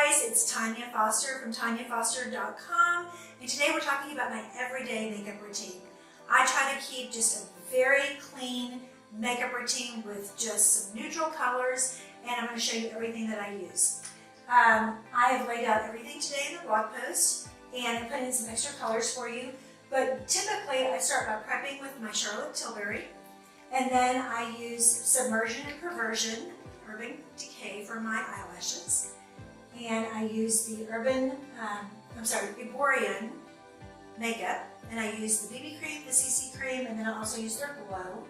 guys, it's Tanya Foster from TanyaFoster.com, and today we're talking about my everyday makeup routine. I try to keep just a very clean makeup routine with just some neutral colors, and I'm going to show you everything that I use. I have laid out everything today in the blog post, and I put in some extra colors for you, but typically I start by prepping with my Charlotte Tilbury, and then I use Submersion and Perversion, Urban Decay for my eyelashes. And I use the Eborian makeup, and I use the BB cream, the CC cream, and then I also use their glow.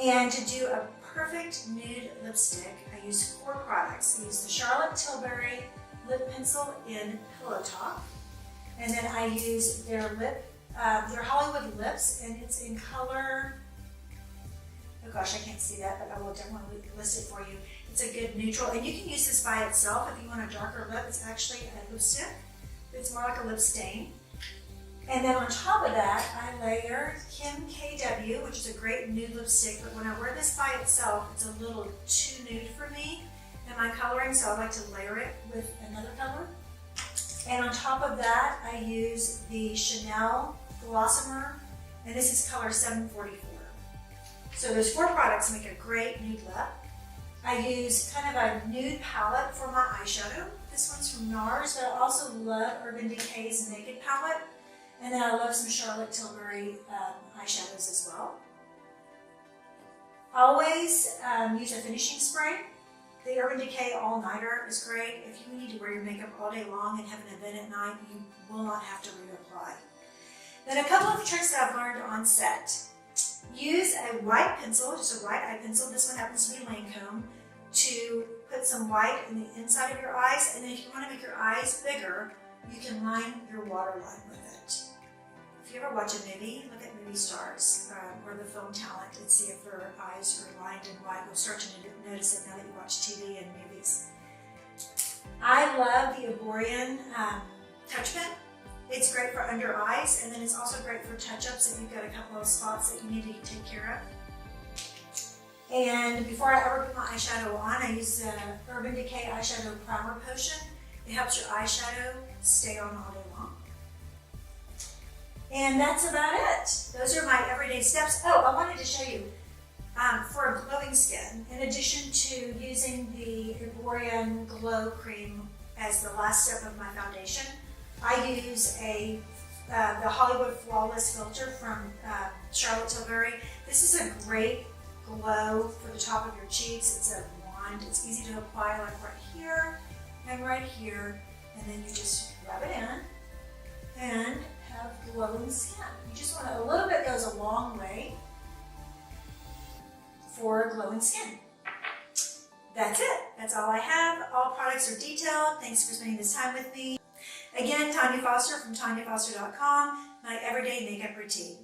And to do a perfect nude lipstick, I use 4 products. I use the Charlotte Tilbury lip pencil in Pillow Talk, and then I use their Hollywood lips, and it's in color. Oh gosh, I can't see that, but I will definitely list it for you. It's a good neutral, and you can use this by itself if you want a darker lip. It's actually a lipstick. It's more like a lip stain. And then on top of that, I layer Kim KW, which is a great nude lipstick, but when I wear this by itself, it's a little too nude for me in my coloring, so I like to layer it with another color. And on top of that, I use the Chanel Glossomer, and this is color 744. So those 4 products make a great nude lip. I use kind of a nude palette for my eyeshadow. This one's from NARS, but I also love Urban Decay's Naked palette. And then I love some Charlotte Tilbury eyeshadows as well. Always use a finishing spray. The Urban Decay All Nighter is great. If you need to wear your makeup all day long and have an event at night, you will not have to reapply. Then a couple of tricks that I've learned on set. Use a white pencil, just a white eye pencil. This one happens to be Lancome, to put some white in the inside of your eyes. And then if you want to make your eyes bigger, you can line your waterline with it. If you ever watch a movie, look at movie stars or the film talent and see if their eyes are lined in white. You'll start to notice it now that you watch TV and movies. I love the Eborian Touch Pen. It's great for under eyes, and then it's also great for touch-ups if you've got a couple of spots that you need to take care of. And before I ever put my eyeshadow on, I use the Urban Decay Eyeshadow Primer Potion. It helps your eyeshadow stay on all day long. And that's about it. Those are my everyday steps. Oh, I wanted to show you, for a glowing skin, in addition to using the Eborian Glow Cream as the last step of my foundation, I use the Hollywood Flawless Filter from Charlotte Tilbury. This is a great glow for the top of your cheeks. It's a wand. It's easy to apply, like right here and right here, and then you just rub it in and have glowing skin. You just want a little bit goes a long way for glowing skin. That's it. That's all I have. All products are detailed. Thanks for spending this time with me. Again, Tanya Foster from TanyaFoster.com, my everyday makeup routine.